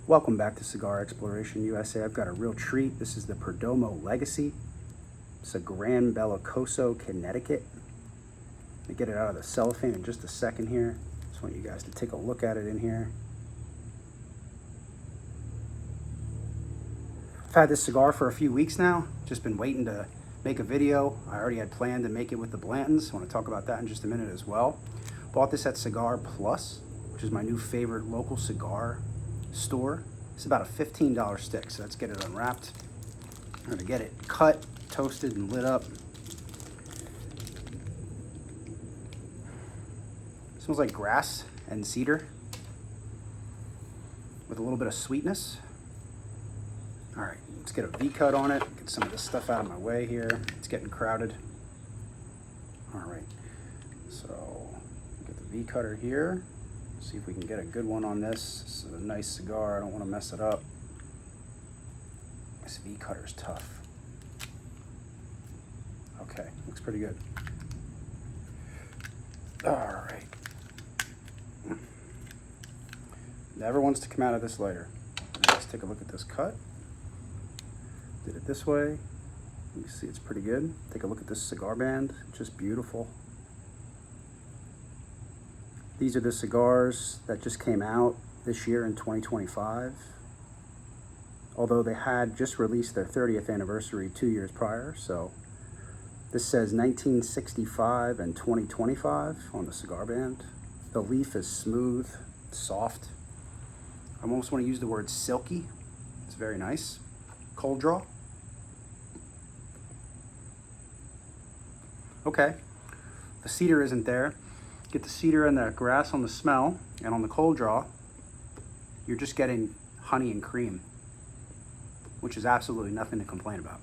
Welcome back to Cigar Exploration USA. I've got a real treat. This is the Perdomo Legacy. It's a Gran Bellicoso, Connecticut. Let me get it out of the cellophane in just a second here. Just want you guys to take a look at it in here. I've had this cigar for a few weeks now. Just been waiting to make a video. I already had planned to make it with the Blantons. I want to talk about that in just a minute as well. Bought this at Cigar Plus, which is my new favorite local cigar store. It's about a $15 stick, so let's get it unwrapped. I'm gonna get it cut, toasted, and lit up. It smells like grass and cedar with a little bit of sweetness. All right, let's get a V-cut on it, get some of this stuff out of my way here. It's getting crowded. All right, so get the V-cutter here. See if we can get a good one on this. This is a nice cigar. I don't want to mess it up. This V-cutter's tough. Okay, looks pretty good. All right. Never wants to come out of this lighter. Let's take a look at this cut. Did it this way. You can see it's pretty good. Take a look at this cigar band. Just beautiful. These are the cigars that just came out this year in 2025. Although they had just released their 30th anniversary 2 years prior. So this says 1965 and 2025 on the cigar band. The leaf is smooth, soft. I almost want to use the word silky. It's very nice. Cold draw. Okay, the cedar isn't there. Get the cedar and the grass on the smell, and on the cold draw, you're just getting honey and cream, which is absolutely nothing to complain about.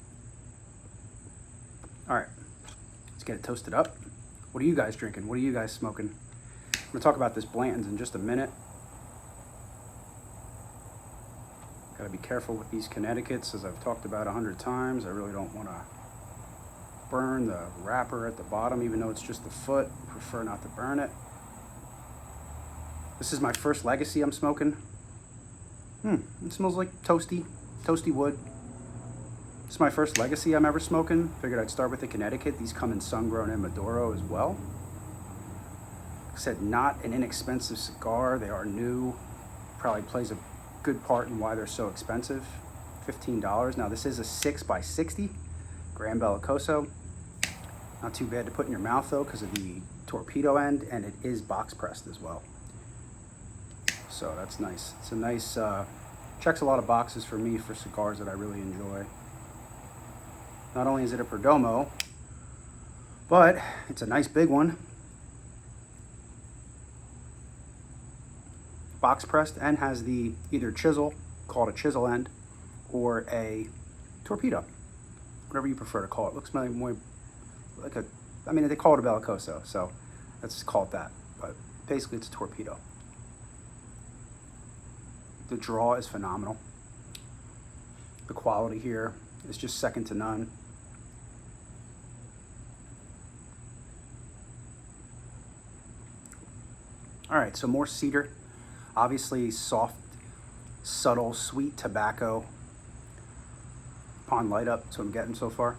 All right, let's get it toasted up. What are you guys drinking? What are you guys smoking? I'm gonna talk about this Blanton's in just a minute. Gotta be careful with these Connecticut's, as I've talked about 100 times. I really don't wanna burn the wrapper at the bottom, even though it's just the foot. Prefer not to burn it. This is my first Legacy I'm smoking. It smells like toasty wood. This is my first Legacy I'm ever smoking. Figured I'd start with the Connecticut. These come in sun-grown and Maduro as well. Like I said, not an inexpensive cigar. They are new. Probably plays a good part in why they're so expensive. $15. Now this is a 6x60 Gran Bellicoso. Not too bad to put in your mouth though, because of the torpedo end, and it is box pressed as well. So that's nice. It's a nice, checks a lot of boxes for me for cigars that I really enjoy. Not only is it a Perdomo, but it's a nice big one. Box pressed, and has the either chisel, called a chisel end, or a torpedo. Whatever you prefer to call it. Looks more like a, I mean, they call it a Bellicoso, so let's just call it that. But basically it's a torpedo. The draw is phenomenal. The quality here is just second to none. All right, so more cedar. Obviously soft, subtle, sweet tobacco. Upon light up, that's what I'm getting so far.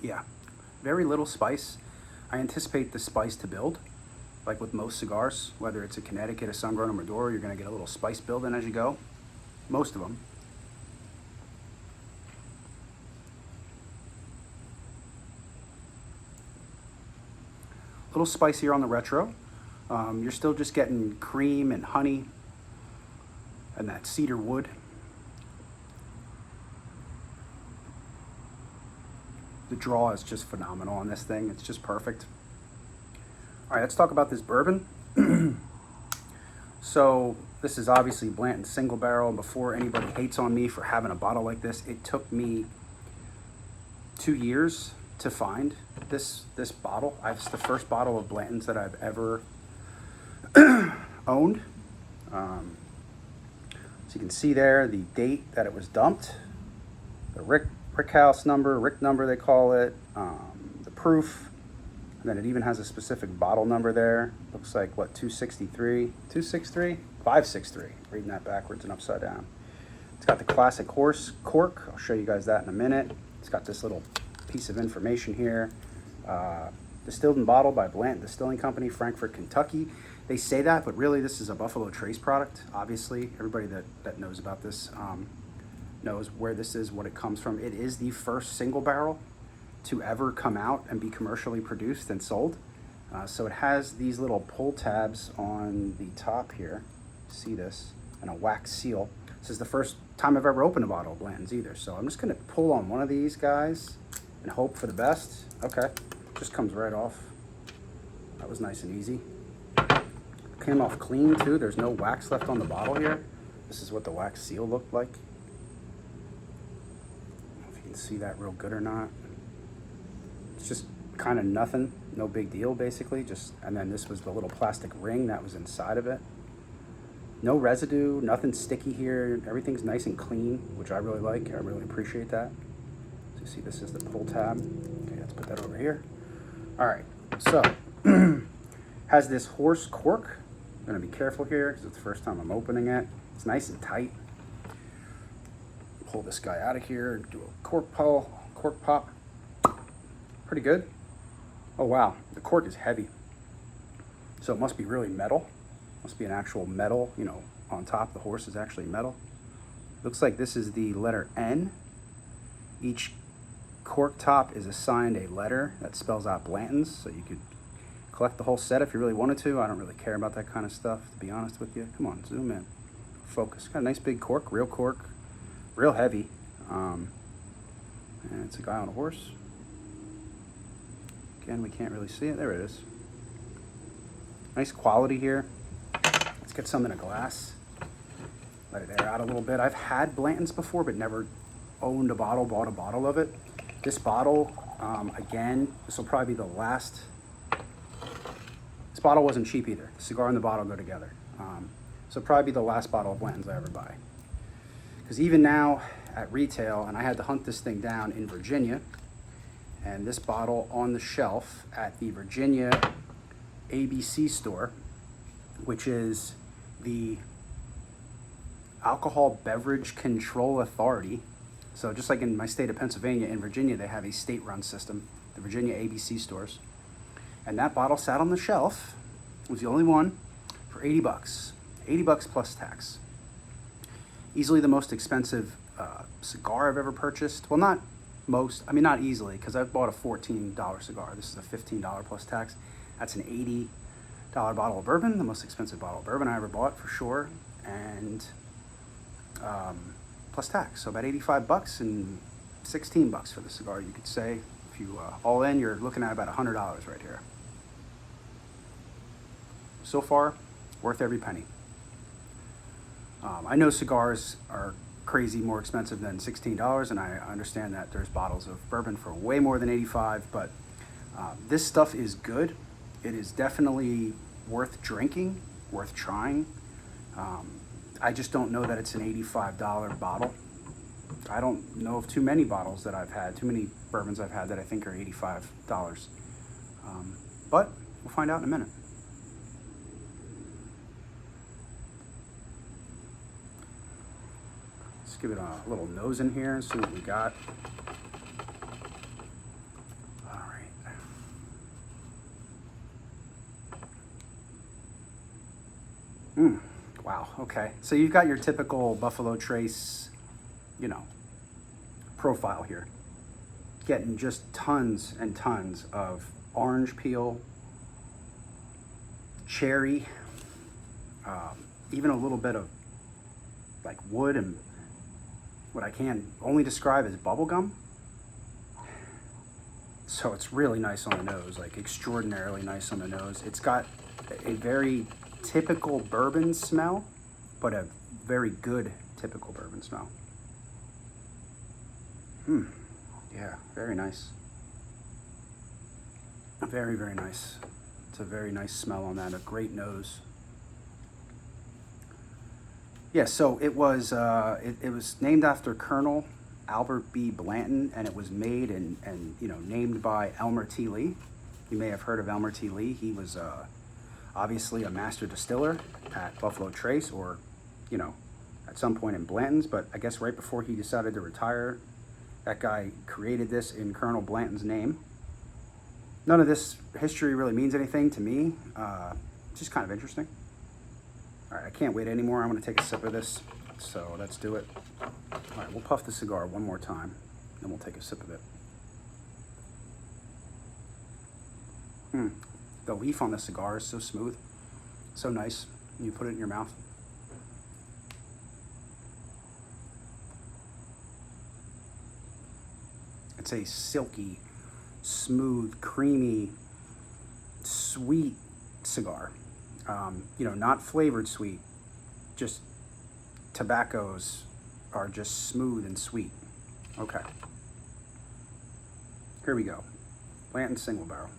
Yeah, very little spice. I anticipate the spice to build, like with most cigars, whether it's a Connecticut, a sun-grown, or Maduro, you're gonna get a little spice building as you go. Most of them. A little spicier on the retro. You're still just getting cream and honey and that cedar wood. The draw is just phenomenal on this thing. It's just perfect. All right, let's talk about this bourbon. So this is obviously Blanton single barrel. And before anybody hates on me for having a bottle like this, it took me 2 years to find this bottle. It's the first bottle of Blanton's that I've ever owned. So you can see there the date that it was dumped, the Rick number they call it, the proof. And then it even has a specific bottle number there. Looks like, what, 263? 263? 563. Reading that backwards and upside down. It's got the classic horse cork. I'll show you guys that in a minute. It's got this little piece of information here. Distilled and bottled by Blanton Distilling Company, Frankfort, Kentucky. They say that, but really this is a Buffalo Trace product. Obviously, everybody that knows about this knows where this is, what it comes from. It is the first single barrel to ever come out and be commercially produced and sold. So it has these little pull tabs on the top here. See this? And a wax seal. This is the first time I've ever opened a bottle of Blanton's either. So I'm just gonna pull on one of these guys and hope for the best. Okay, just comes right off. That was nice and easy. Came off clean too. There's no wax left on the bottle here. This is what the wax seal looked like. I don't know if you can see that real good or not. It's just kind of nothing, no big deal basically. And then this was the little plastic ring that was inside of it. No residue, nothing sticky here. Everything's nice and clean, which I really like. I really appreciate that. So you see this is the pull tab. Okay, let's put that over here. All right, so has this horse cork. I'm gonna be careful here because it's the first time I'm opening it. It's nice and tight. Pull this guy out of here, do a cork pop. Pretty good. Oh wow, the cork is heavy. So it must be really metal. Must be an actual metal, you know, on top. The horse is actually metal. Looks like this is the letter N. Each cork top is assigned a letter that spells out Blanton's, so you could collect the whole set if you really wanted to. I don't really care about that kind of stuff, to be honest with you. Come on, zoom in. Focus. Got a nice big cork, real heavy. And it's a guy on a horse. Again, we can't really see it. There it is. Nice quality here. Let's get some in a glass. Let it air out a little bit. I've had Blanton's before, but never owned a bottle, bought a bottle of it. This bottle, again, this will probably be the last. This bottle wasn't cheap either. The cigar and the bottle go together. So probably be the last bottle of Blanton's I ever buy. Because even now at retail, and I had to hunt this thing down in Virginia, and this bottle on the shelf at the Virginia ABC store, which is the Alcohol Beverage Control Authority. So just like in my state of Pennsylvania, in Virginia, they have a state-run system, the Virginia ABC stores. And that bottle sat on the shelf. It was the only one for 80 bucks. 80 bucks plus tax. Easily the most expensive cigar I've ever purchased. Well, not easily, because I've bought a $14 cigar. This is a $15 plus tax. That's an $80 bottle of bourbon, the most expensive bottle of bourbon I ever bought for sure, and plus tax. So about 85 bucks and 16 bucks for the cigar, you could say. If you all in, you're looking at about $100 right here. So far, worth every penny. I know cigars are crazy more expensive than $16, and I understand that there's bottles of bourbon for way more than 85, but this stuff is good. It is definitely worth drinking, worth trying. I just don't know that it's an $85 bottle. I don't know of too many bottles that I've had, too many bourbons I've had that I think are $85. But we'll find out in a minute. Let's give it a little nose in here and see what we got. All right. Wow, okay. So you've got your typical Buffalo Trace, you know, profile here. Getting just tons and tons of orange peel, cherry, even a little bit of like wood and what I can only describe as bubble gum. So it's really nice on the nose, like extraordinarily nice on the nose. It's got a very typical bourbon smell, but a very good typical bourbon smell. Yeah, very nice. Very, very nice. It's a very nice smell on that, a great nose. Yeah, so it was named after Colonel Albert B. Blanton, and it was made and named by Elmer T. Lee. You may have heard of Elmer T. He was obviously a master distiller at Buffalo Trace, or, you know, at some point in Blanton's, but I guess right before he decided to retire, that guy created this in Colonel Blanton's name. None of this history really means anything to me. It's just kind of interesting. All right, I can't wait anymore. I'm gonna take a sip of this, so let's do it. All right, we'll puff the cigar one more time, then we'll take a sip of it. The leaf on the cigar is so smooth, so nice when you put it in your mouth. It's a silky, smooth, creamy, sweet cigar. You know, not flavored sweet, just tobaccos are just smooth and sweet. Okay. Here we go. Blanton single barrel.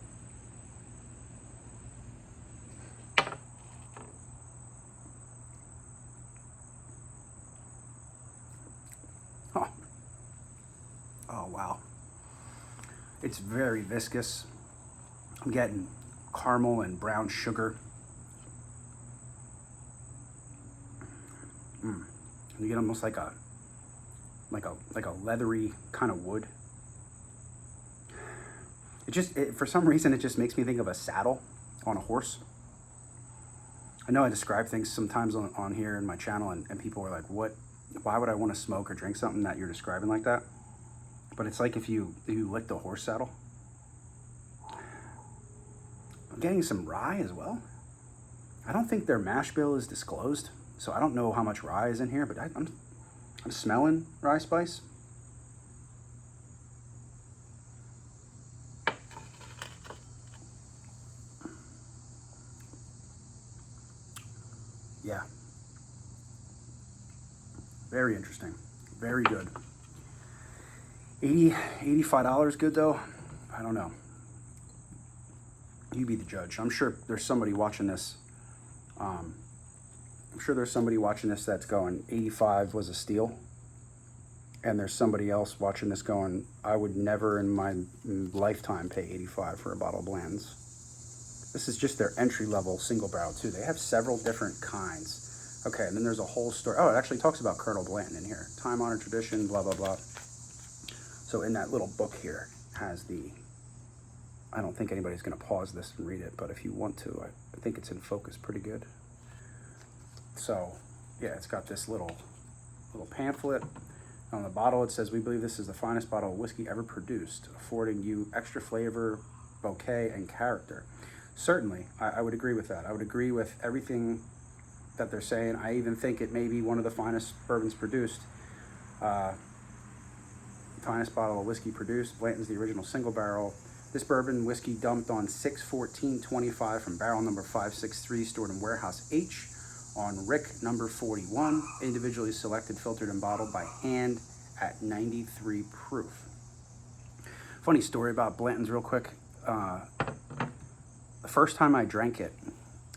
Oh, wow. It's very viscous. I'm getting caramel and brown sugar. You get almost like a leathery kind of wood. For some reason, it just makes me think of a saddle on a horse. I know I describe things sometimes on here in my channel, and people are like, why would I want to smoke or drink something that you're describing like that? But it's like if you licked a horse saddle. I'm getting some rye as well. I don't think their mash bill is disclosed, so I don't know how much rye is in here, but I'm smelling rye spice. Yeah. Very interesting. Very good. $85 good though? I don't know. You be the judge. I'm sure there's somebody watching this. I'm sure there's somebody watching this that's going, 85 was a steal. And there's somebody else watching this going, I would never in my lifetime pay 85 for a bottle of Blanton's. This is just their entry-level single barrel too. They have several different kinds. Okay, and then there's a whole story. Oh, it actually talks about Colonel Blanton in here. Time-honored tradition, blah, blah, blah. So in that little book here has I don't think anybody's gonna pause this and read it, but if you want to, I think it's in focus pretty good. So yeah, it's got this little pamphlet. On the bottle it says, we believe this is the finest bottle of whiskey ever produced, affording you extra flavor, bouquet, and character. Certainly, I would agree with that. I would agree with everything that they're saying. I even think it may be one of the finest bourbons produced. Finest bottle of whiskey produced. Blanton's the original single barrel. This bourbon whiskey dumped on 6/14/25 from barrel number 563, stored in warehouse H on Rick number 41, individually selected, filtered, and bottled by hand at 93 proof. Funny story about Blanton's real quick. The first time I drank it,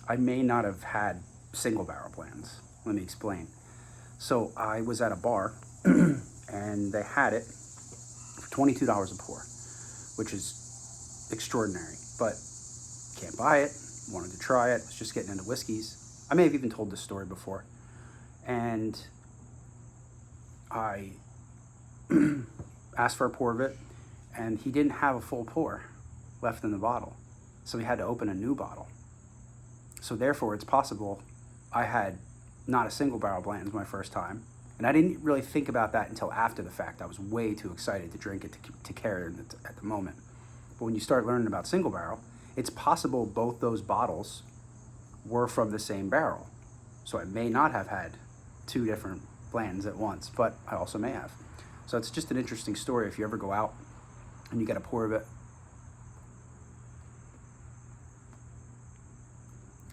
I may not have had single barrel Blanton's. Let me explain. So I was at a bar and they had it for $22 a pour, which is extraordinary, but can't buy it. Wanted to try it. Was just getting into whiskeys. I may have even told this story before. And I asked for a pour of it, and he didn't have a full pour left in the bottle. So we had to open a new bottle. So therefore, it's possible I had not a single barrel Blanton's my first time. And I didn't really think about that until after the fact. I was way too excited to drink it to carry it at the moment. But when you start learning about single barrel, it's possible both those bottles were from the same barrel. So I may not have had two different Blanton's at once, but I also may have. So it's just an interesting story if you ever go out and you get a pour of it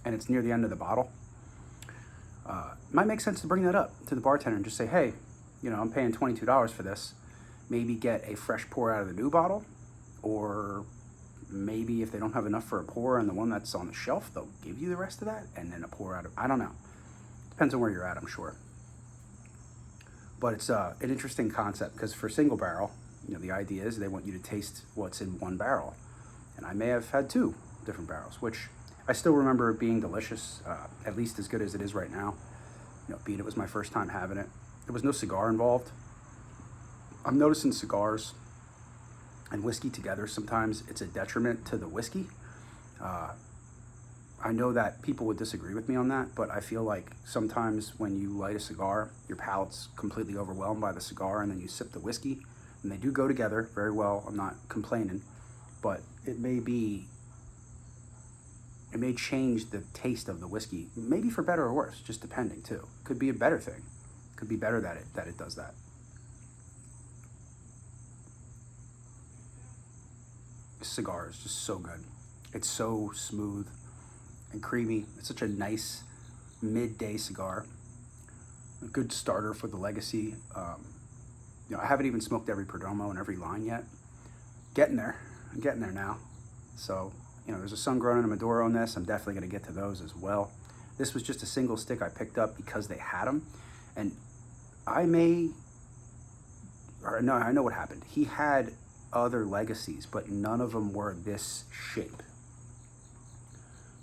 and it's near the end of the bottle. It might make sense to bring that up to the bartender and just say, hey, you know, I'm paying $22 for this. Maybe get a fresh pour out of the new bottle, or maybe if they don't have enough for a pour on the one that's on the shelf, they'll give you the rest of that and then a pour out of, I don't know. Depends on where you're at, I'm sure. But it's an interesting concept because for single barrel, you know, the idea is they want you to taste what's in one barrel. And I may have had 2 different barrels, which I still remember being delicious, at least as good as it is right now. Being it was my first time having it. There was no cigar involved. I'm noticing cigars and whiskey together, sometimes it's a detriment to the whiskey. I know that people would disagree with me on that, but I feel like sometimes when you light a cigar, your palate's completely overwhelmed by the cigar, and then you sip the whiskey, and they do go together very well. I'm not complaining, but it may change the taste of the whiskey, maybe for better or worse, just depending too. Could be a better thing. Could be better that it does that. This cigar is just so good. It's so smooth and creamy. It's such a nice midday cigar. A good starter for the legacy. I haven't even smoked every Perdomo and every line yet. Getting there. I'm getting there now. So, there's a sun-grown and a Maduro on this. I'm definitely going to get to those as well. This was just a single stick I picked up because they had them. And I know what happened. He had other legacies, but none of them were this shape.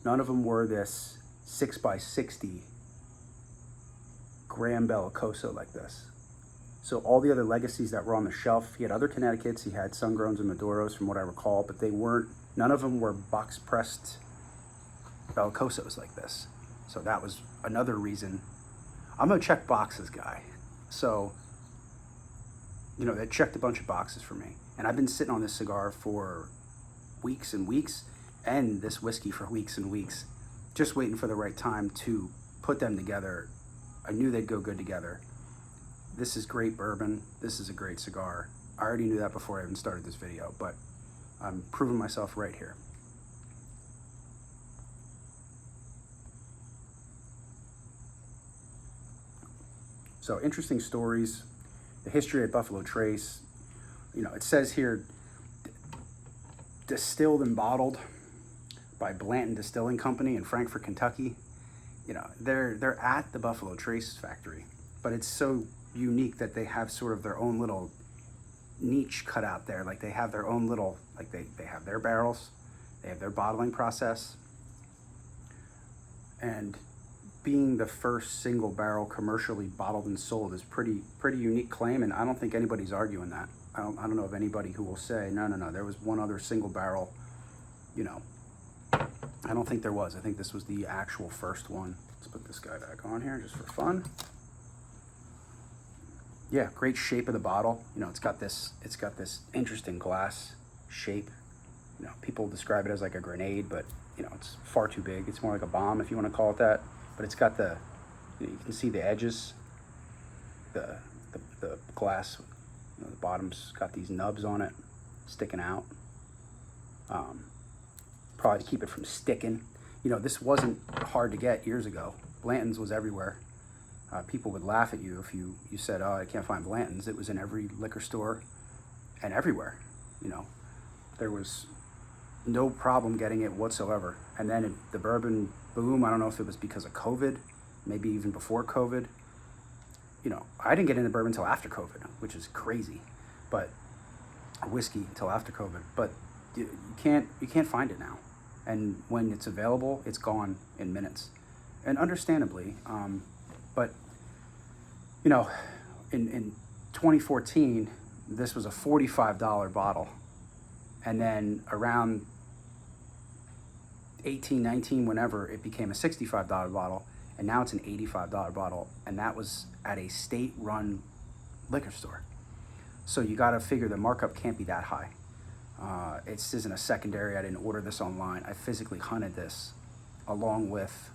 None of them were this 6x60 gram Bellicoso like this. So all the other legacies that were on the shelf, he had other Connecticut's, he had sun-growns and Maduros from what I recall, but none of them were box-pressed Bellicosos like this. So that was another reason. I'm a check boxes guy. So, that checked a bunch of boxes for me. And I've been sitting on this cigar for weeks and weeks, and this whiskey for weeks and weeks, just waiting for the right time to put them together. I knew they'd go good together. This is great bourbon. This is a great cigar. I already knew that before I even started this video, but I'm proving myself right here. So interesting stories. The history of Buffalo Trace. It says here, distilled and bottled by Blanton Distilling Company in Frankfort, Kentucky. They're at the Buffalo Trace factory, but it's so unique that they have sort of their own little niche cut out there. Like they have their own little, like they have their barrels, they have their bottling process, and being the first single barrel commercially bottled and sold is pretty unique claim, and I don't think anybody's arguing that. I don't know of anybody who will say, no, there was one other single barrel, I don't think there was. I think this was the actual first one. Let's put this guy back on here just for fun. Yeah, great shape of the bottle. It's got this interesting glass shape. People describe it as like a grenade, but it's far too big. It's more like a bomb, if you want to call it that. But it's got you can see the edges, the glass. The bottom's got these nubs on it, sticking out. Probably to keep it from sticking. This wasn't hard to get years ago. Blanton's was everywhere. People would laugh at you if you said, "Oh, I can't find Blanton's." It was in every liquor store and everywhere. There was no problem getting it whatsoever. And then the bourbon boom, I don't know if it was because of COVID, maybe even before COVID. I didn't get into bourbon until after COVID, which is crazy, but whiskey until after COVID. But you can't find it now, and when it's available, it's gone in minutes, and understandably. But in 2014, this was a $45 bottle, and then around 18, 19, whenever, it became a $65 bottle, and now it's an $85 bottle, and that was at a state-run liquor store. So you got to figure the markup can't be that high. It isn't a secondary. I didn't order this online. I physically hunted this along with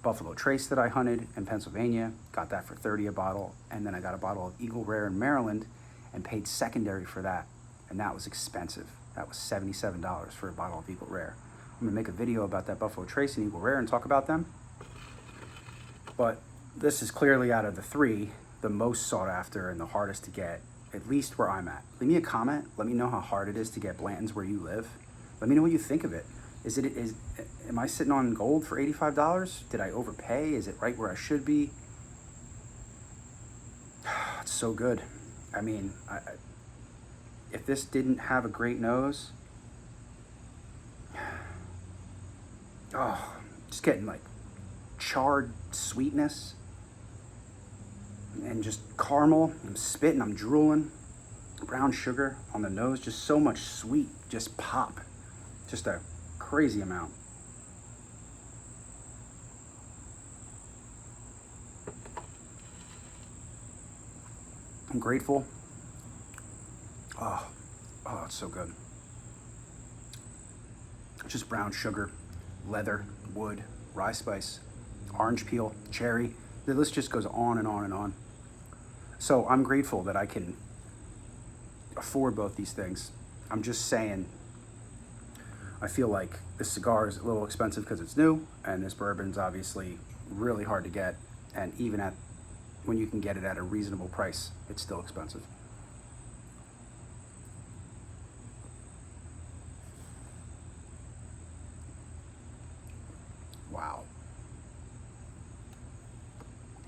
Buffalo Trace that I hunted in Pennsylvania. Got that for $30 a bottle, and then I got a bottle of Eagle Rare in Maryland and paid secondary for that, and that was expensive. That was $77 for a bottle of Eagle Rare. I'm gonna make a video about that Buffalo Trace and Eagle Rare and talk about them. But this is clearly, out of the three, the most sought after and the hardest to get, at least where I'm at. Leave me a comment. Let me know how hard it is to get Blanton's where you live. Let me know what you think of it. Am I sitting on gold for $85? Did I overpay? Is it right where I should be? It's so good. I mean, if this didn't have a great nose, Oh, just getting like charred sweetness and just caramel. I'm spitting, I'm drooling. Brown sugar on the nose, just so much sweet, just pop. Just a crazy amount. I'm grateful. Oh, it's so good. Just brown sugar, leather, wood, rye spice, orange peel, cherry. The list just goes on and on and on. So I'm grateful that I can afford both these things. I'm just saying, I feel like this cigar is a little expensive because it's new, and this bourbon's obviously really hard to get, and even at when you can get it at a reasonable price, it's still expensive. Wow.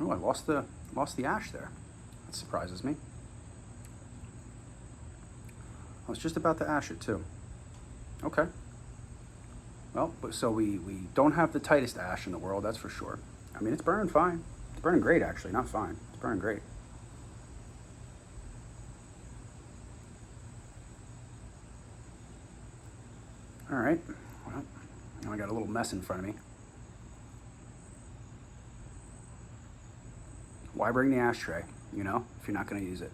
Oh, I lost the ash there. That surprises me. I was just about to ash it too. Okay. Well, so we don't have the tightest ash in the world, that's for sure. I mean, it's burning fine. It's burning great, actually. Not fine. It's burning great. All right. Well, now I got a little mess in front of me. Why bring the ashtray, if you're not going to use it?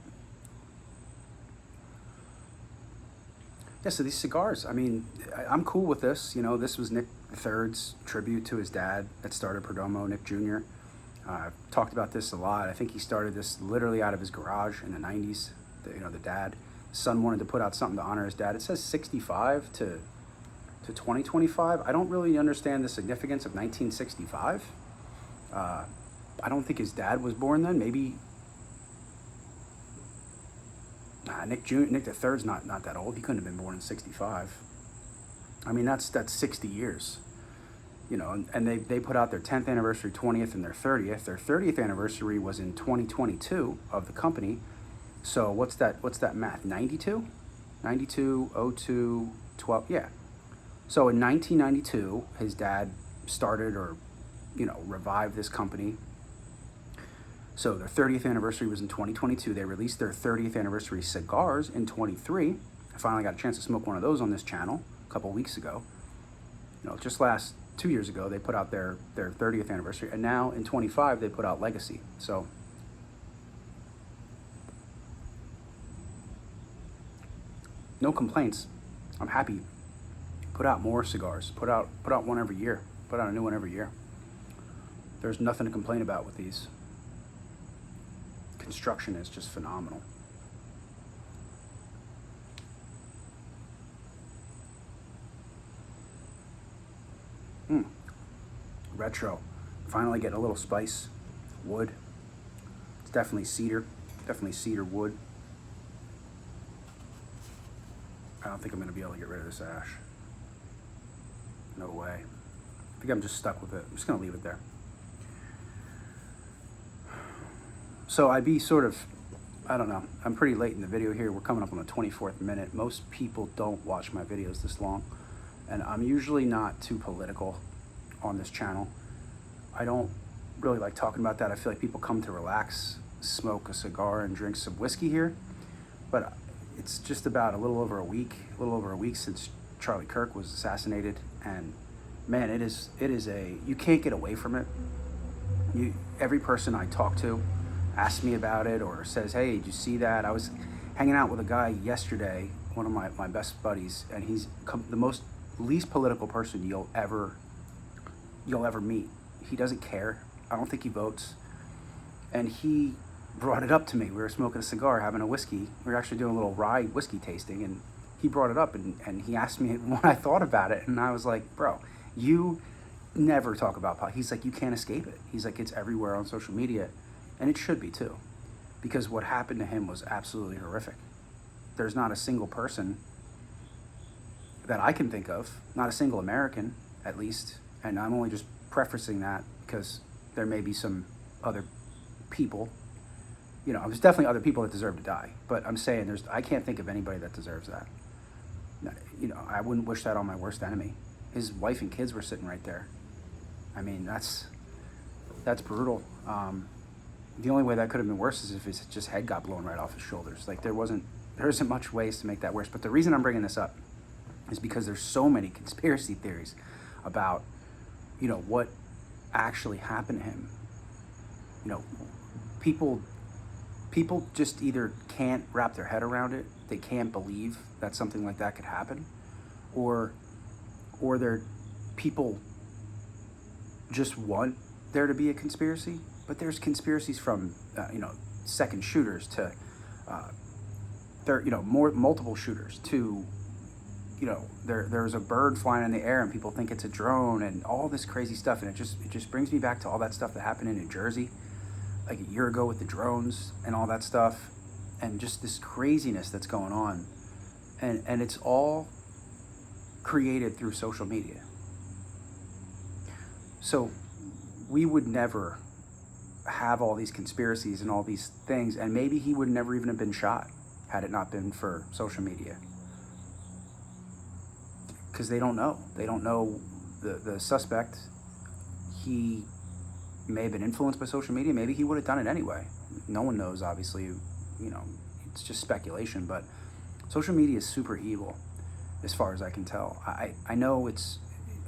Yeah, so these cigars, I mean, I'm cool with this. This was Nick III's tribute to his dad that started Perdomo, Nick Jr. I've talked about this a lot. I think he started this literally out of his garage in the 90s. The dad, the son wanted to put out something to honor his dad. It says 65 to 2025. I don't really understand the significance of 1965. I don't think his dad was born then. Maybe Nick the Third's not that old. He couldn't have been born in 65. I mean, that's 60 years. And they put out their 10th anniversary, 20th, and their 30th. Their 30th anniversary was in 2022 of the company. So what's that math? 92? 92, 02, 12, yeah. So in 1992, his dad started or, revived this company. So their 30th anniversary was in 2022. They released their 30th anniversary cigars in 23. I finally got a chance to smoke one of those on this channel a couple weeks ago. Just last 2 years ago, they put out their 30th anniversary. And now in 25, they put out Legacy. So no complaints. I'm happy. Put out more cigars. Put out one every year. Put out a new one every year. There's nothing to complain about with these. Construction is just phenomenal. Retro. Finally getting a little spice. Wood. It's definitely cedar. Definitely cedar wood. I don't think I'm going to be able to get rid of this ash. No way. I think I'm just stuck with it. I'm just going to leave it there. So I'd be I don't know, I'm pretty late in the video here. We're coming up on the 24th minute. Most people don't watch my videos this long, and I'm usually not too political on this channel. I don't really like talking about that. I feel like people come to relax, smoke a cigar, and drink some whiskey here, but it's just about a little over a week since Charlie Kirk was assassinated, and man, it is you can't get away from it. Every person I talk to asks me about it or says, hey, did you see that? I was hanging out with a guy yesterday, one of my best buddies, and he's the least political person you'll ever meet. He doesn't care. I don't think he votes. And he brought it up to me. We were smoking a cigar, having a whiskey. We were actually doing a little rye whiskey tasting, and he brought it up and he asked me what I thought about it. And I was like, bro, you never talk about politics. He's like, you can't escape it. He's like, it's everywhere on social media. And it should be too, because what happened to him was absolutely horrific. There's not a single person that I can think of, not a single American at least, and I'm only just prefacing that because there may be some other people, there's definitely other people that deserve to die, but I'm saying I can't think of anybody that deserves that. I wouldn't wish that on my worst enemy. his wife and kids were sitting right there. I mean, that's brutal. The only way that could have been worse is if his just head got blown right off his shoulders. Like there isn't much ways to make that worse. But the reason I'm bringing this up is because there's so many conspiracy theories about, what actually happened to him. People just either can't wrap their head around it. They can't believe that something like that could happen, or people just want there to be a conspiracy. But there's conspiracies from second shooters to multiple shooters to there's a bird flying in the air and people think it's a drone and all this crazy stuff. And it just brings me back to all that stuff that happened in New Jersey like a year ago with the drones and all that stuff, and just this craziness that's going on, and it's all created through social media. So we would never have all these conspiracies and all these things, and maybe he would never even have been shot had it not been for social media, because they don't know the suspect. He may have been influenced by social media. Maybe he would have done it anyway. No one knows, obviously. It's just speculation, but social media is super evil as far as I can tell. I know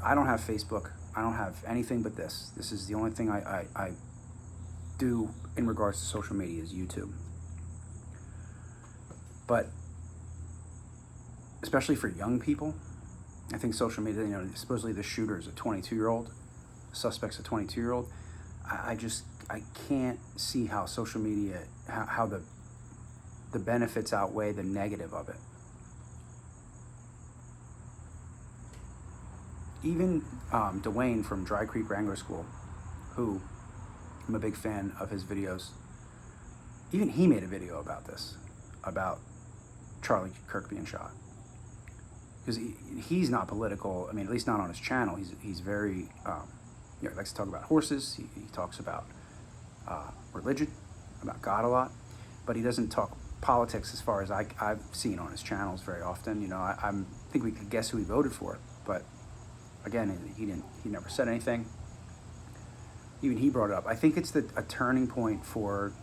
I don't have Facebook. I don't have anything but this. This is the only thing I do in regards to social media is YouTube. But especially for young people, I think social media, supposedly the shooter is a 22-year-old, the suspect's a 22-year-old. I can't see how social media, how the benefits outweigh the negative of it. Even Dwayne from Dry Creek Wrangler School, who I'm a big fan of his videos, even he made a video about this, about Charlie Kirk being shot. Because he's not political. I mean, at least not on his channel. He's very, he likes to talk about horses. He talks about religion, about God a lot, but he doesn't talk politics as far as I've seen on his channels very often. I think we could guess who he voted for, but again, he never said anything. Even he brought it up. I think it's a turning point for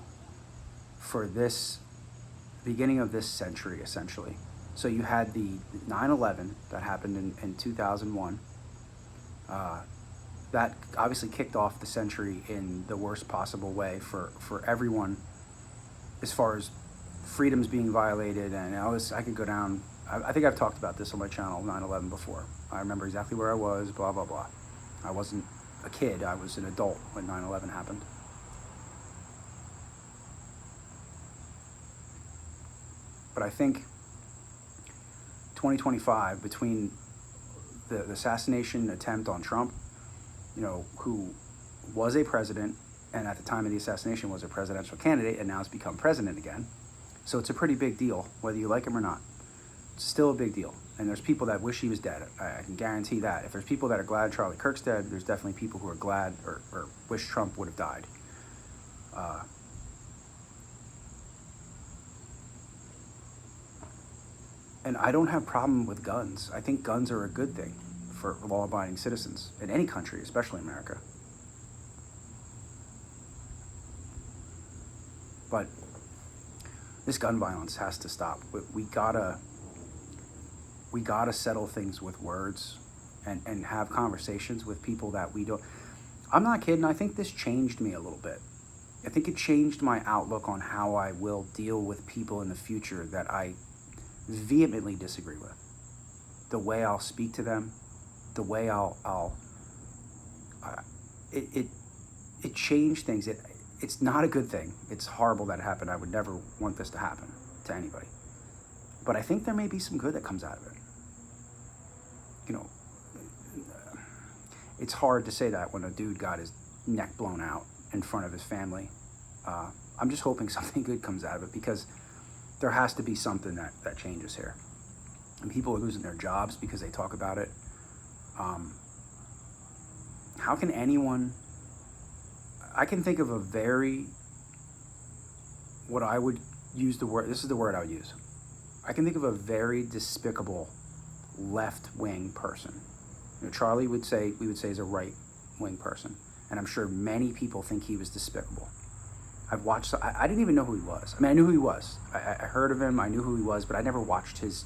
this beginning of this century, essentially. So you had the 9/11 that happened in 2001. That obviously kicked off the century in the worst possible way for everyone, as far as freedoms being violated and all this. I could go down. I think I've talked about this on my channel, 9/11, before. I remember exactly where I was, blah, blah, blah. I wasn't a kid. I was an adult when 9/11 happened. But I think 2025, between the assassination attempt on Trump, who was a president and at the time of the assassination was a presidential candidate and now has become president again. So it's a pretty big deal, whether you like him or not. It's still a big deal. And there's people that wish he was dead. I can guarantee that. If there's people that are glad Charlie Kirk's dead, there's definitely people who are glad or wish Trump would have died. And I don't have a problem with guns. I think guns are a good thing for law-abiding citizens in any country, especially America. But this gun violence has to stop. We gotta settle things with words and have conversations with people that we don't. I'm not kidding. I think this changed me a little bit. I think it changed my outlook on how I will deal with people in the future that I vehemently disagree with. The way I'll speak to them, the way it changed things. It's not a good thing. It's horrible that it happened. I would never want this to happen to anybody. But I think there may be some good that comes out of it. It's hard to say that when a dude got his neck blown out in front of his family. I'm just hoping something good comes out of it, because there has to be something that changes here. And people are losing their jobs because they talk about it. How can anyone... I can think of a what I would use the word, this is the word I would use. I can think of a very despicable left-wing person Charlie we would say is a right-wing person, and I'm sure many people think he was despicable. I've watched. I didn't even know who he was. I mean, I knew who he was. I heard of him. I knew who he was, but I never watched his,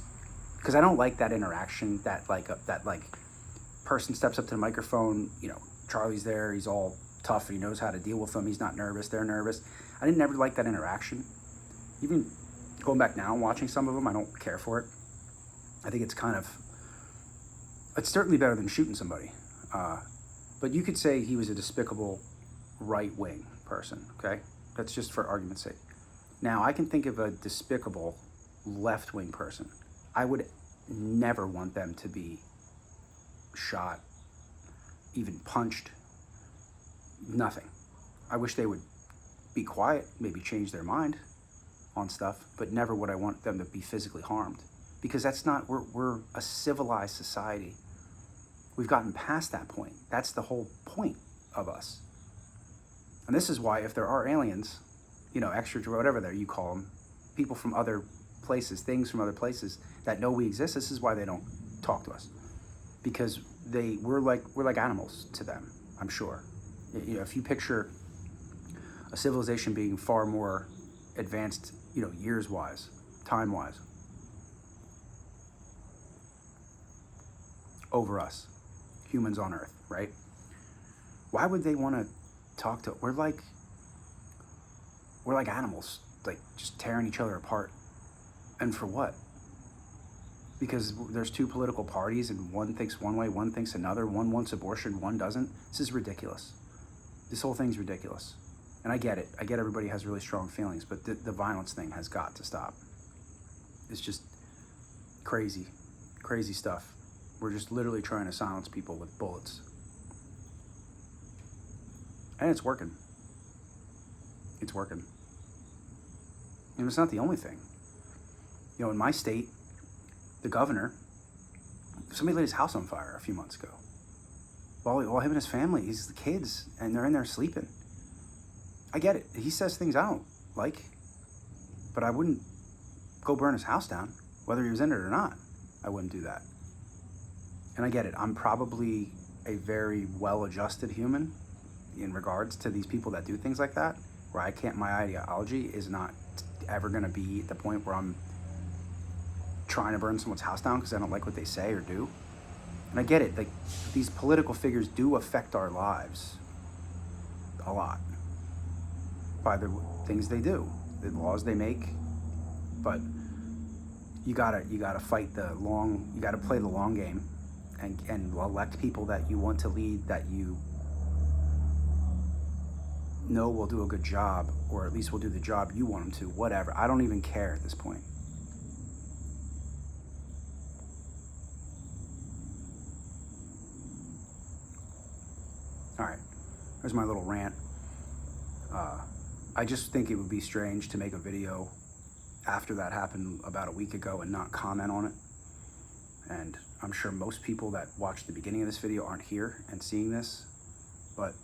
because I don't like that interaction. That person steps up to the microphone. Charlie's there. He's all tough. He knows how to deal with them. He's not nervous. They're nervous. I didn't never like that interaction. Even going back now and watching some of them, I don't care for it. I think it's certainly better than shooting somebody. But you could say he was a despicable right-wing person, okay? That's just for argument's sake. Now, I can think of a despicable left-wing person. I would never want them to be shot, even punched, nothing. I wish they would be quiet, maybe change their mind on stuff, but never would I want them to be physically harmed. Because that's not, we're a civilized society. We've gotten past that point. That's the whole point of us. And this is why if there are aliens, extra, whatever you call them, people from other places, things from other places that know we exist, this is why they don't talk to us. Because we're like animals to them, I'm sure. If you picture a civilization being far more advanced, years-wise, time-wise, over us, humans on Earth, right? Why would they want to talk to? We're like animals, like just tearing each other apart. And for what? Because there's two political parties and one thinks one way, one thinks another, one wants abortion, one doesn't. This is ridiculous. This whole thing's ridiculous. And I get it. I get everybody has really strong feelings, but the violence thing has got to stop. It's just crazy, crazy stuff. We're just literally trying to silence people with bullets. And it's working. It's working. And it's not the only thing. In my state, the governor, somebody lit his house on fire a few months ago. While him and his family, he's the kids, and they're in there sleeping. I get it. He says things I don't like, but I wouldn't go burn his house down, whether he was in it or not. I wouldn't do that. And I get it. I'm probably a very well-adjusted human in regards to these people that do things like that, where my ideology is not ever going to be at the point where I'm trying to burn someone's house down because I don't like what they say or do. And I get it. Like, these political figures do affect our lives a lot by the things they do, the laws they make. But you gotta fight you gotta play the long game and elect people that you want to lead, that you know will do a good job, or at least will do the job you want them to, whatever. I don't even care at this point. All right, there's my little rant. I just think it would be strange to make a video after that happened about a week ago and not comment on it. And I'm sure most people that watched the beginning of this video aren't here and seeing this, but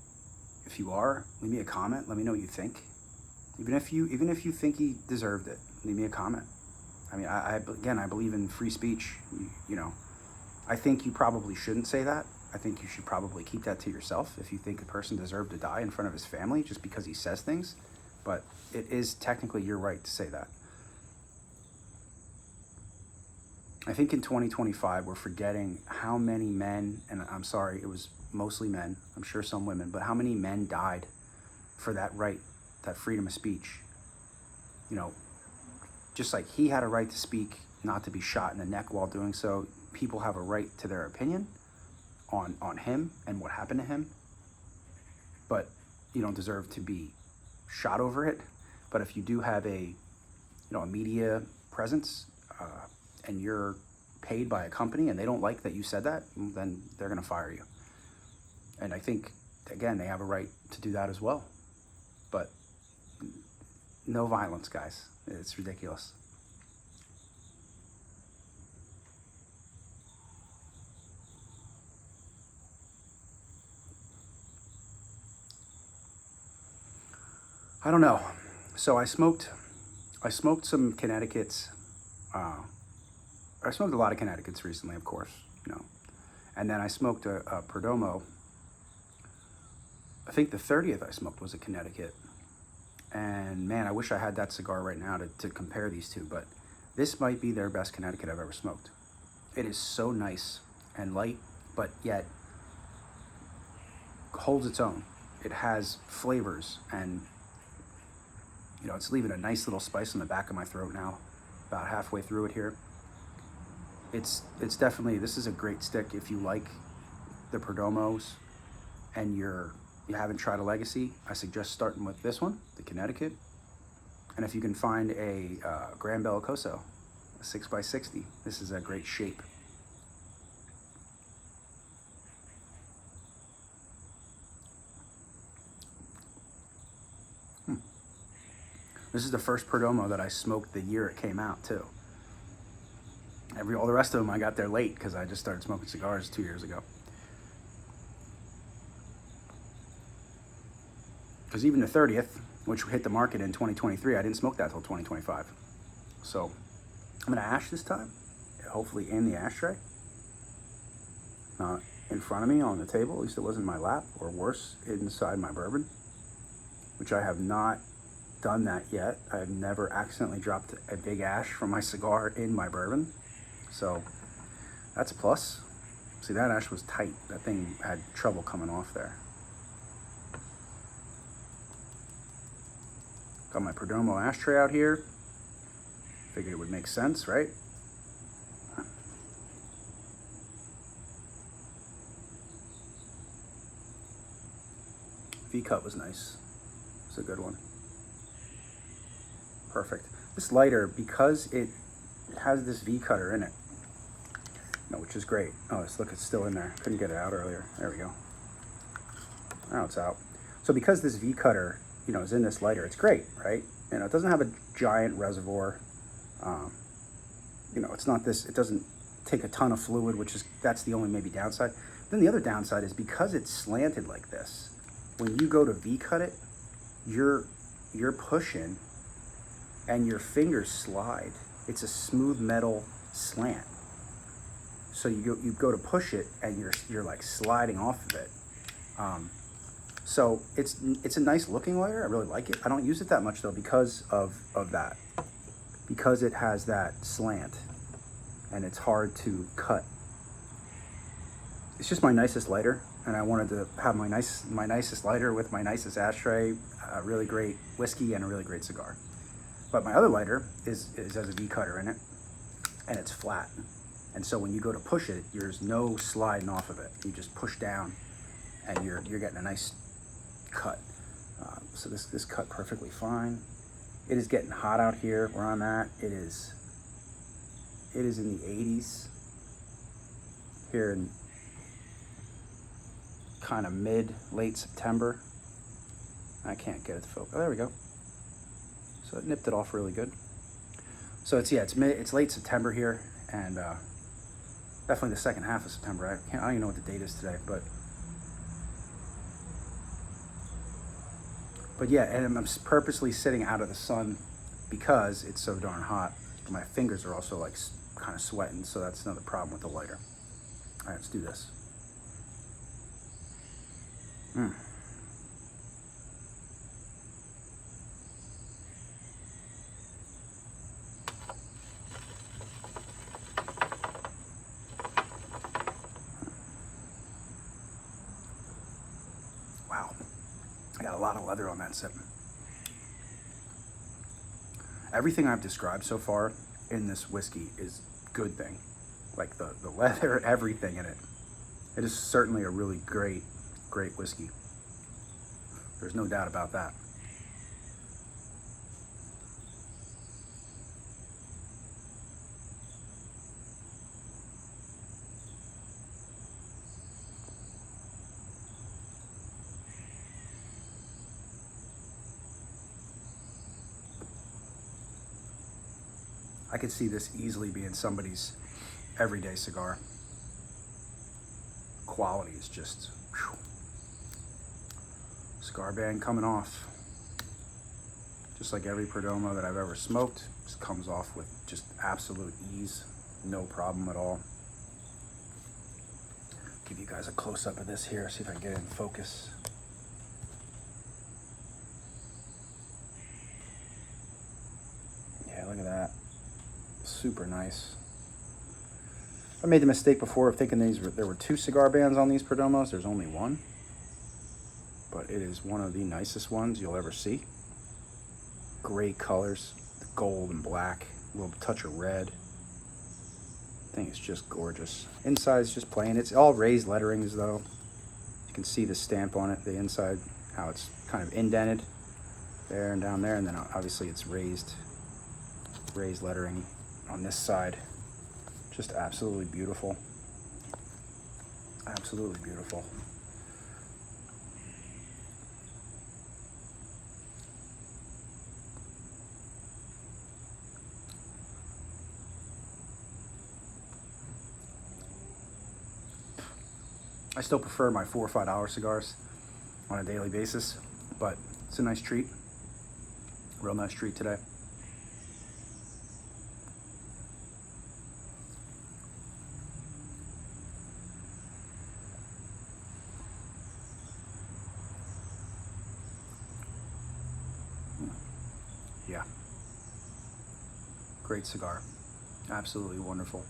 if you are, leave me a comment. Let me know what you think. Even if you think he deserved it, leave me a comment. I mean, I believe in free speech. I think you probably shouldn't say that. I think you should probably keep that to yourself if you think a person deserved to die in front of his family just because he says things. But it is technically your right to say that. I think in 2025, we're forgetting how many men, and I'm sorry, it was mostly men, I'm sure some women, but how many men died for that right, that freedom of speech. Just like he had a right to speak, not to be shot in the neck while doing so, people have a right to their opinion on him and what happened to him. But you don't deserve to be shot over it. But if you do have a media presence, and you're paid by a company and they don't like that you said that, then they're going to fire you. And I think, again, they have a right to do that as well. But no violence, guys. It's ridiculous. I don't know. So I smoked some Connecticut's. I smoked a lot of Connecticut's recently, of course, And then I smoked a Perdomo. I think the 30th I smoked was a Connecticut. And man, I wish I had that cigar right now to compare these two, but this might be their best Connecticut I've ever smoked. It is so nice and light, but yet holds its own. It has flavors, and you know, it's leaving a nice little spice in the back of my throat now, about halfway through it here. It's definitely, this is a great stick if you like the Perdomos and you haven't tried a Legacy. I suggest starting with this one, the Connecticut. And if you can find a Gran Bellicoso, a 6x60, this is a great shape. This is the first Perdomo that I smoked the year it came out too. All the rest of them I got there late because I just started smoking cigars 2 years ago. Because even the 30th, which hit the market in 2023, I didn't smoke that till 2025. So I'm gonna ash this time, hopefully in the ashtray, not in front of me on the table. At least it wasn't in my lap, or worse, inside my bourbon, which I have not done that yet. I've never accidentally dropped a big ash from my cigar in my bourbon, so that's a plus. See, that ash was tight. That thing had trouble coming off there. Got my Perdomo ashtray out here. Figured it would make sense, right? V-cut was nice. It's a good one. Perfect. This lighter, because it has this V-cutter in it, which is great. Oh, look, it's still in there. Couldn't get it out earlier. There we go. Now it's out. So because this V-cutter, is in this lighter, it's great, right? It doesn't have a giant reservoir. It's not this. It doesn't take a ton of fluid, that's the only maybe downside. Then the other downside is because it's slanted like this. When you go to V-cut it, you're pushing, and your fingers slide. It's a smooth metal slant. So you go to push it, and you're like sliding off of it. So it's a nice looking lighter. I really like it. I don't use it that much though because of that. Because it has that slant, and it's hard to cut. It's just my nicest lighter, and I wanted to have my nicest lighter with my nicest ashtray, a really great whiskey, and a really great cigar. But my other lighter has a V-cutter in it, and it's flat. And so when you go to push it, there's no sliding off of it. You just push down, and you're getting a nice cut. So this cut perfectly fine. It is getting hot out here. We're on that. It is in the 80s here in kind of late September. I can't get it to focus. Oh, there we go. So it nipped it off really good. So it's late September here, and definitely the second half of September. I don't even know what the date is today, but yeah, and I'm purposely sitting out of the sun because it's so darn hot. My fingers are also like kind of sweating, so that's another problem with the lighter. All right, let's do this. Wow, I got a lot of leather on that sip. Everything I've described so far in this whiskey is good thing. Like the leather, everything in it. It is certainly a really great whiskey. There's no doubt about that. I could see this easily being somebody's everyday cigar. Quality is just, whew. Cigar band coming off. Just like every Perdomo that I've ever smoked, just comes off with just absolute ease, no problem at all. give you guys a close-up of this here, see if I can get it in focus. Yeah, look at that. Super nice. I made the mistake before of thinking there were 2 cigar bands on these Perdomos. There's only one. But it is one of the nicest ones you'll ever see. Great colors, gold and black, a little touch of red. I think it's just gorgeous. Inside's just plain. It's all raised letterings though. You can see the stamp on it, the inside, how it's kind of indented there and down there, and then obviously it's raised lettering on this side. Just absolutely beautiful. Absolutely beautiful. I still prefer my $4 or $5 cigars on a daily basis, but it's a nice treat. Real nice treat today. Yeah. Great cigar. Absolutely wonderful.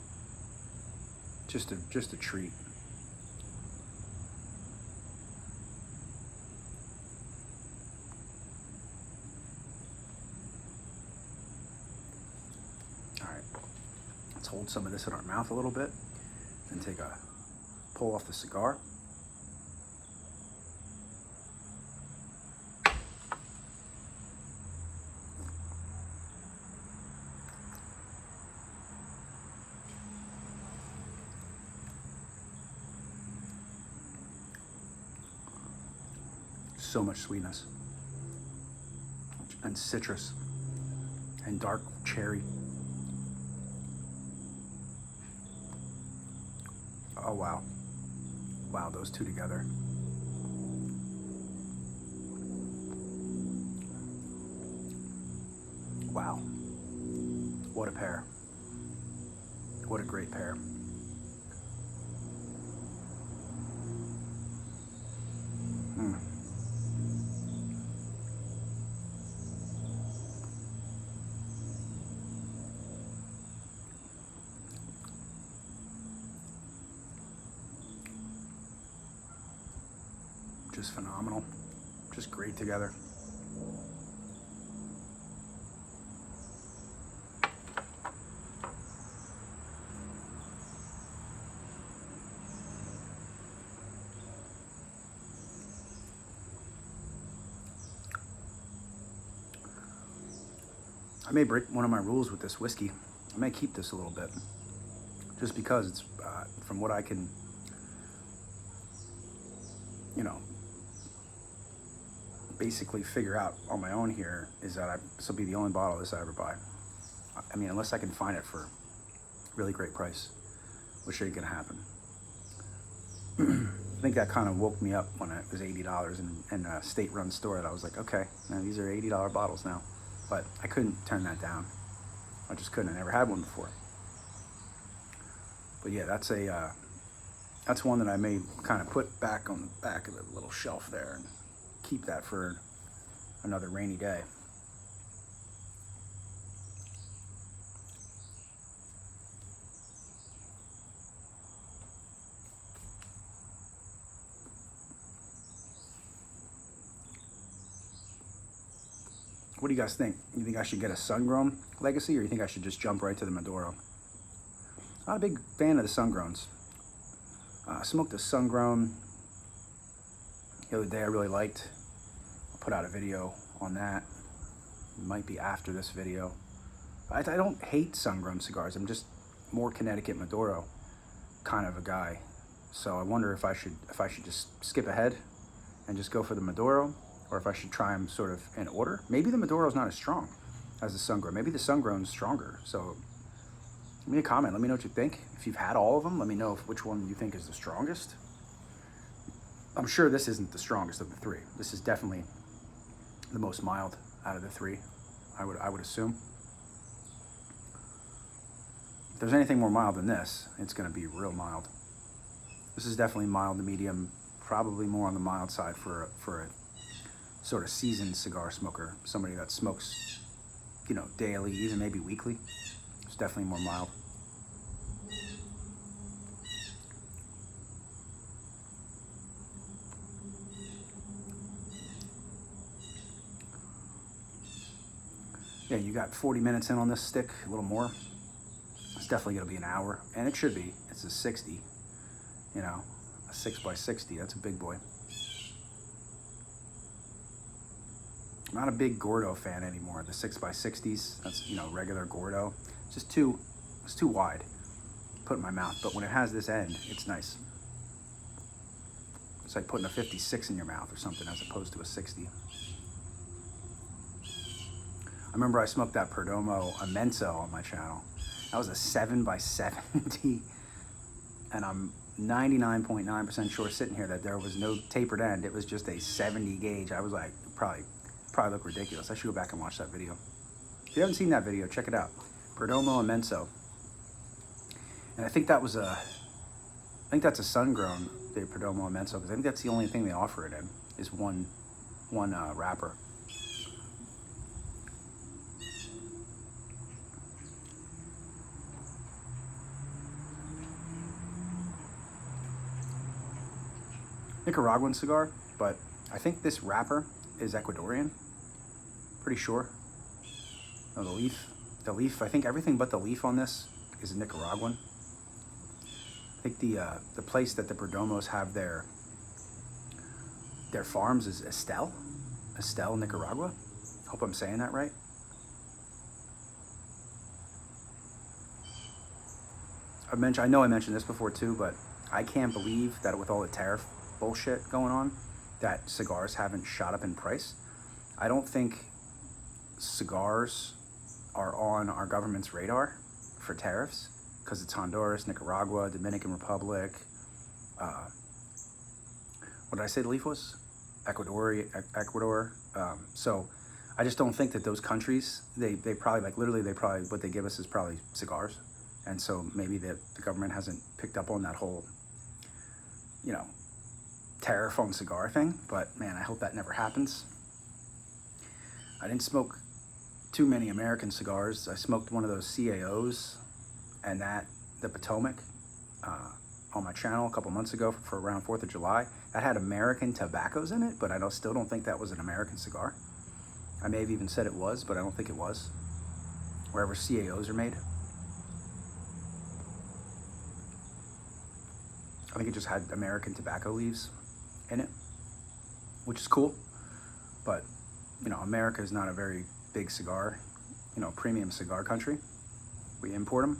Just a treat. Let's hold some of this in our mouth a little bit and take a pull off the cigar. So much sweetness and citrus and dark cherry. Oh, wow. Wow, those two together. Wow. What a pair. What a great pair. Just phenomenal. Just great together. I may break one of my rules with this whiskey. I may keep this a little bit, just because it's, from what I can, basically figure out on my own here, is that this will be the only bottle of this I ever buy. I mean, unless I can find it for a really great price, which ain't gonna happen. I think that kind of woke me up when it was $80 in a state-run store, that I was like, okay, now these are $80 bottles now. But I couldn't turn that down. I just couldn't. I never had one before. But yeah, that's one that I may kind of put back on the back of the little shelf there and keep that for another rainy day. What do you guys think? You think I should get a sun-grown legacy, or you think I should just jump right to the Maduro? Not a big fan of the sun-growns. I smoked a sun-grown the other day I really liked. I'll put out a video on that. It might be after this video. I don't hate sun-grown cigars. I'm just more Connecticut Maduro kind of a guy. So I wonder if I should just skip ahead and just go for the Maduro, or if I should try them sort of in order. Maybe the Maduro's not as strong as the sun-grown. Maybe the sun-grown's stronger. So leave me a comment. Let me know what you think. If you've had all of them, let me know which one you think is the strongest. I'm sure this isn't the strongest of the three. This is definitely the most mild out of the three, I would assume. If there's anything more mild than this, it's gonna be real mild. This is definitely mild to medium, probably more on the mild side for a sort of seasoned cigar smoker, somebody that smokes, you know, daily, even maybe weekly. It's definitely more mild. Yeah, you got 40 minutes in on this stick, a little more. It's definitely gonna be an hour, and it should be. It's a 60, you know, a 6x60, that's a big boy. I'm not a big Gordo fan anymore. The 6x60s, that's, you know, regular Gordo. It's just it's too wide. Put in my mouth, but when it has this end, it's nice. It's like putting a 56 in your mouth or something as opposed to a 60. I remember I smoked that Perdomo Immenso on my channel. That was a 7x70, and I'm 99.9% sure sitting here that there was no tapered end. It was just a 70 gauge. I was like, probably look ridiculous. I should go back and watch that video. If you haven't seen that video, check it out. Perdomo Immenso. And I think that's a sun-grown, the Perdomo Immenso, because I think that's the only thing they offer it in, is one wrapper. Nicaraguan cigar, but I think this wrapper is Ecuadorian. Pretty sure. No, the leaf, I think everything but the leaf on this is Nicaraguan. I think the place that the Perdomos have their farms is Estel, Nicaragua. Hope I'm saying that right. I know I mentioned this before too, but I can't believe that with all the tariff bullshit going on, that cigars haven't shot up in price. I don't think cigars are on our government's radar for tariffs because it's Honduras, Nicaragua, Dominican Republic. What did I say the leaf was? Ecuador. So I just don't think that those countries, they probably, like literally, what they give us is probably cigars. And so maybe the government hasn't picked up on that whole, you know, tariff on cigar thing, but man, I hope that never happens. I didn't smoke too many American cigars. I smoked one of those CAOs and the Potomac on my channel a couple months ago for around 4th of July. That had American tobaccos in it, but I still don't think that was an American cigar. I may have even said it was, but I don't think it was. Wherever CAOs are made. I think it just had American tobacco leaves in it, which is cool, but you know, America is not a very big cigar, you know, premium cigar country. We import them.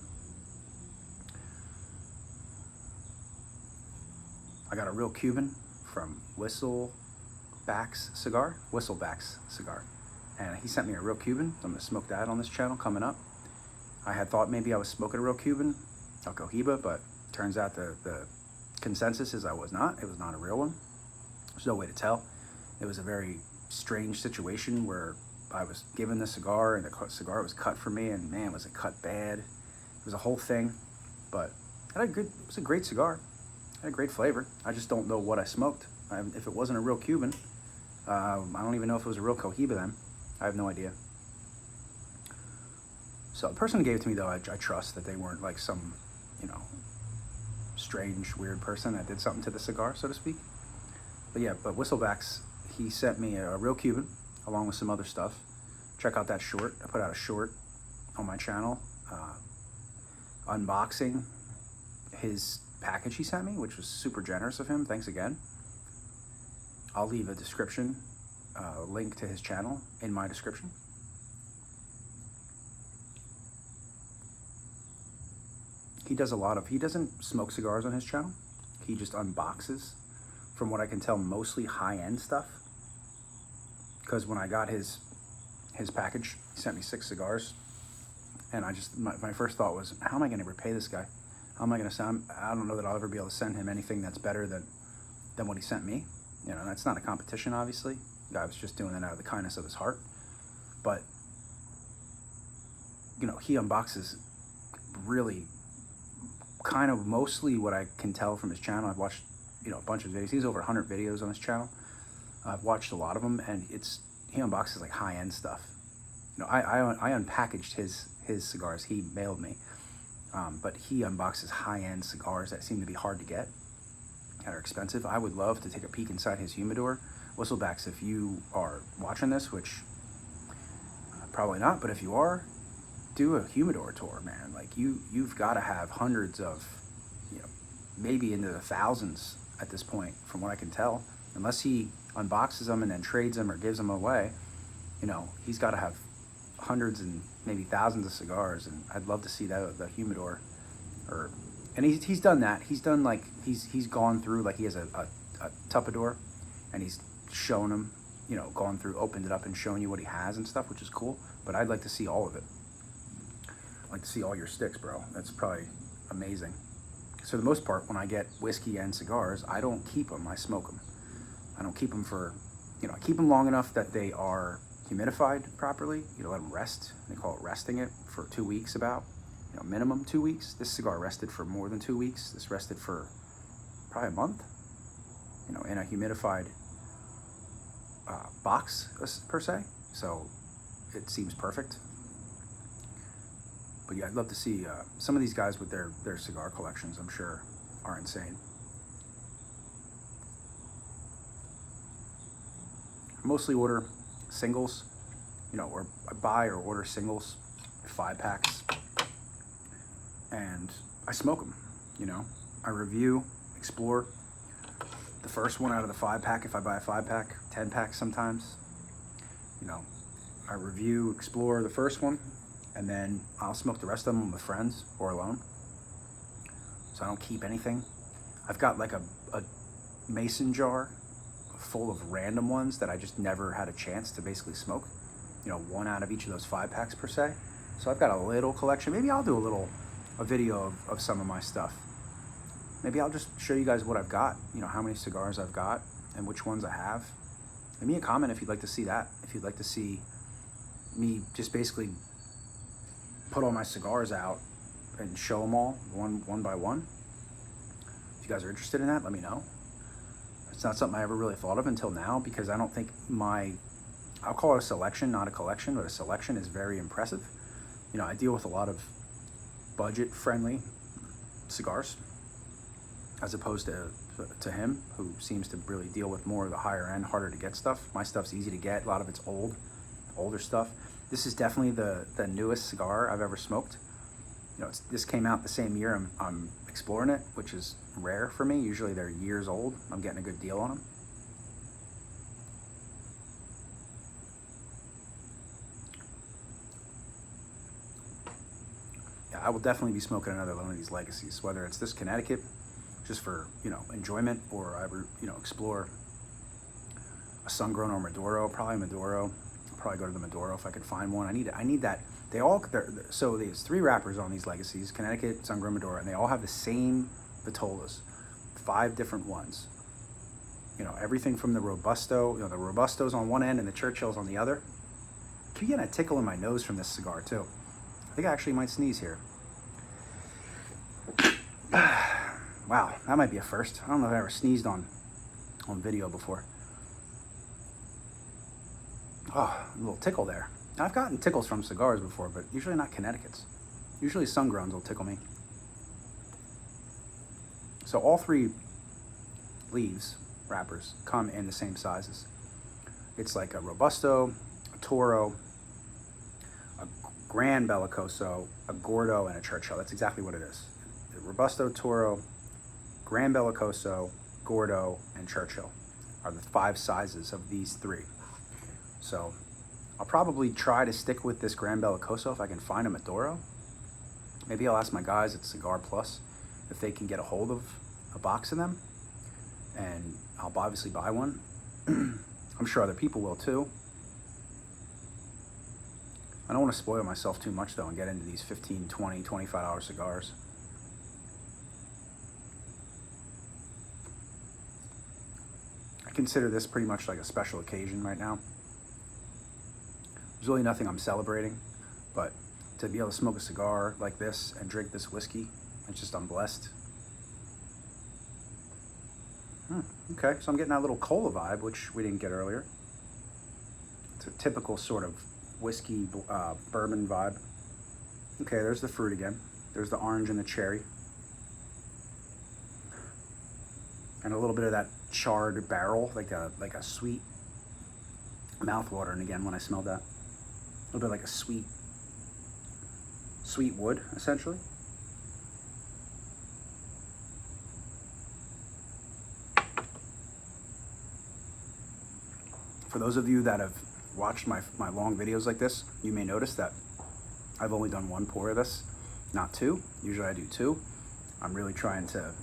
I got a real Cuban from Whistleback's Cigar, and he sent me a real Cuban. I'm gonna smoke that on this channel coming up. I had thought maybe I was smoking a real Cuban, El Cohiba, but turns out the consensus is I was not. It was not a real one. There's no way to tell. It was a very strange situation where I was given the cigar and the cigar was cut for me, and man, was it cut bad. It was a whole thing, but it was a great cigar. It had a great flavor. I just don't know what I smoked. If it wasn't a real Cuban, I don't even know if it was a real Cohiba then. I have no idea. So the person who gave it to me though, I trust that they weren't like some, you know, strange, weird person that did something to the cigar, so to speak. But yeah, but Whistleback's, he sent me a real Cuban along with some other stuff. Check out that short. I put out a short on my channel unboxing his package he sent me, which was super generous of him. Thanks again. I'll leave a description, link to his channel in my description. He doesn't smoke cigars on his channel. He just unboxes, from what I can tell, mostly high-end stuff. Because when I got his package, he sent me 6 cigars. And my first thought was, how am I gonna repay this guy? How am I gonna send him? I don't know that I'll ever be able to send him anything that's better than what he sent me. You know, that's not a competition, obviously. The guy was just doing it out of the kindness of his heart. But, you know, he unboxes really kind of mostly what I can tell from his channel. I've watched, you know, a bunch of videos. He has over 100 videos on his channel. I've watched a lot of them, and he unboxes like high-end stuff. You know, I unpackaged his cigars. He mailed me, but he unboxes high-end cigars that seem to be hard to get, that are expensive. I would love to take a peek inside his humidor. Whistlebacks, if you are watching this, which probably not, but if you are, do a humidor tour, man. Like you've got to have hundreds of, you know, maybe into the thousands at this point, from what I can tell. Unless he unboxes them and then trades them or gives them away, you know, he's got to have hundreds and maybe thousands of cigars, and I'd love to see that, the humidor. And he's done that. He's done, like, he's gone through, like, he has a tupperware, and he's shown them, you know, gone through, opened it up and shown you what he has and stuff, which is cool. But I'd like to see all of it. I'd like to see all your sticks, bro. That's probably amazing. So for the most part, when I get whiskey and cigars, I don't keep them, I smoke them. I don't keep them for, you know, I keep them long enough that they are humidified properly. You know, let them rest. They call it resting it for 2 weeks about, you know, minimum 2 weeks. This cigar rested for more than 2 weeks. This rested for probably a month, you know, in a humidified box per se. So it seems perfect. But yeah, I'd love to see some of these guys with their cigar collections, I'm sure, are insane. I mostly order singles, you know, or I buy or order singles, 5-packs, and I smoke them, you know. I review, explore the first one out of the 5-pack if I buy a 5-pack, 10-pack sometimes. You know, I review, explore the first one, and then I'll smoke the rest of them with friends or alone. So I don't keep anything. I've got like a mason jar full of random ones that I just never had a chance to basically smoke. You know, one out of each of those 5-packs per se. So I've got a little collection. Maybe I'll do a video of some of my stuff. Maybe I'll just show you guys what I've got, you know, how many cigars I've got and which ones I have. Leave me a comment if you'd like to see that. If you'd like to see me just basically put all my cigars out and show them all one by one. If you guys are interested in that, let me know. It's not something I ever really thought of until now, because I don't think I'll call it a selection, not a collection, but a selection is very impressive. You know, I deal with a lot of budget-friendly cigars, as opposed to him, who seems to really deal with more of the higher end, harder to get stuff. My stuff's easy to get. A lot of it's older stuff. This is definitely the newest cigar I've ever smoked. You know, this came out the same year I'm exploring it, which is rare for me. Usually they're years old. I'm getting a good deal on them. Yeah, I will definitely be smoking another one of these legacies, whether it's this Connecticut, just for, you know, enjoyment, or I, you know, explore a sun-grown or Maduro, probably Maduro. I'll probably go to the Maduro if I could find one. I need that. So there's 3 wrappers on these legacies: Connecticut, sun-grown, Maduro, and they all have the same vitolas, 5 different ones. You know, everything from the Robusto, you know, the Robusto's on one end and the Churchill's on the other. I keep getting a tickle in my nose from this cigar too. I think I actually might sneeze here. Wow, that might be a first. I don't know if I ever sneezed on video before. Oh, a little tickle there. I've gotten tickles from cigars before, but usually not Connecticut's. Usually sun-growns will tickle me. So all 3 leaves, wrappers, come in the same sizes. It's like a Robusto, a Toro, a Gran Bellicoso, a Gordo, and a Churchill. That's exactly what it is. The Robusto, Toro, Gran Bellicoso, Gordo, and Churchill are the 5 sizes of these 3. So I'll probably try to stick with this Gran Bellicoso if I can find a Maduro. Maybe I'll ask my guys at Cigar Plus if they can get a hold of a box of them, and I'll obviously buy one. I'm sure other people will too. I don't want to spoil myself too much though and get into these $15, $20, $25 cigars. I consider this pretty much like a special occasion right now. There's really nothing I'm celebrating, but to be able to smoke a cigar like this and drink this whiskey It's just I'm blessed. Okay, so I'm getting that little cola vibe, which we didn't get earlier. It's a typical sort of whiskey bourbon vibe. Okay, there's the fruit again. There's the orange and the cherry. And a little bit of that charred barrel, like a sweet mouth-watering again when I smelled that. A little bit like a sweet wood, essentially. For those of you that have watched my long videos like this, you may notice that I've only done one pour of this, not two. Usually I do two. I'm really trying to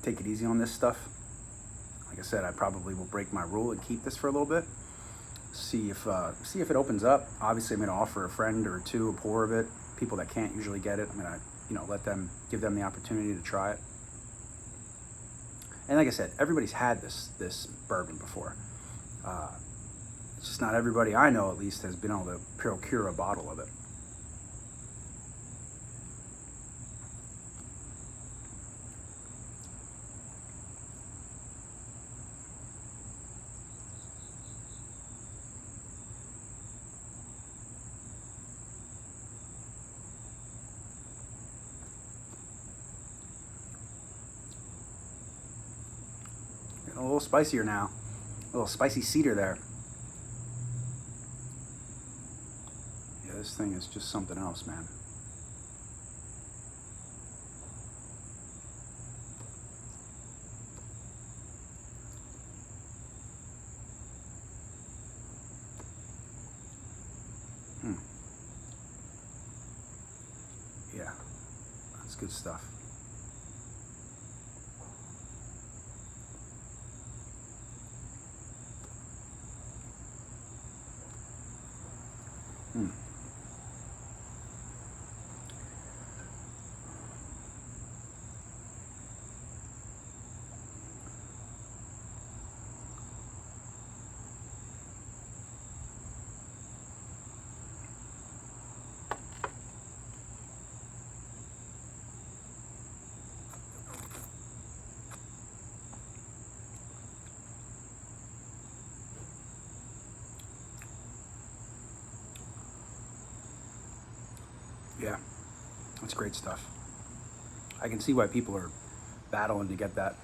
take it easy on this stuff. Like I said, I probably will break my rule and keep this for a little bit. See if it opens up. Obviously, I'm gonna offer a friend or two a pour of it. People that can't usually get it, I'm gonna give them the opportunity to try it. And like I said, everybody's had this bourbon before. It's just not everybody I know, at least, has been able to procure a bottle of it. Getting a little spicier now. A little spicy cedar there. Yeah, this thing is just something else, man. Yeah, that's good stuff. Yeah, that's great stuff. I can see why people are battling to get that.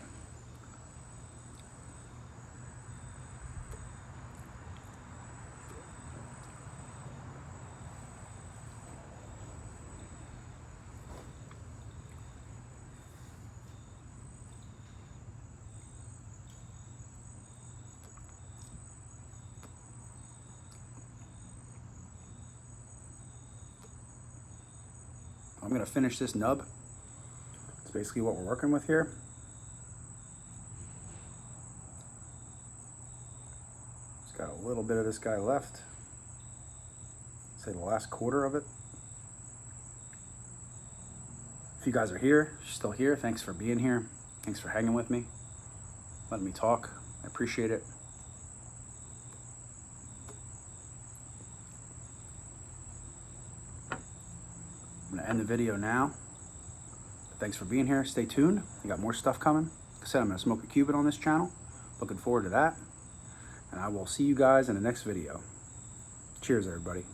I'm gonna finish this nub. It's basically what we're working with here. It's got a little bit of this guy left. Say the last quarter of it. If you guys are here, you're still here, thanks for being here. Thanks for hanging with me, letting me talk. I appreciate it. I'm gonna end the video now. Thanks for being here. Stay tuned. We got more stuff coming. Like I said, I'm gonna smoke a Cuban on this channel. Looking forward to that. And I will see you guys in the next video. Cheers, everybody.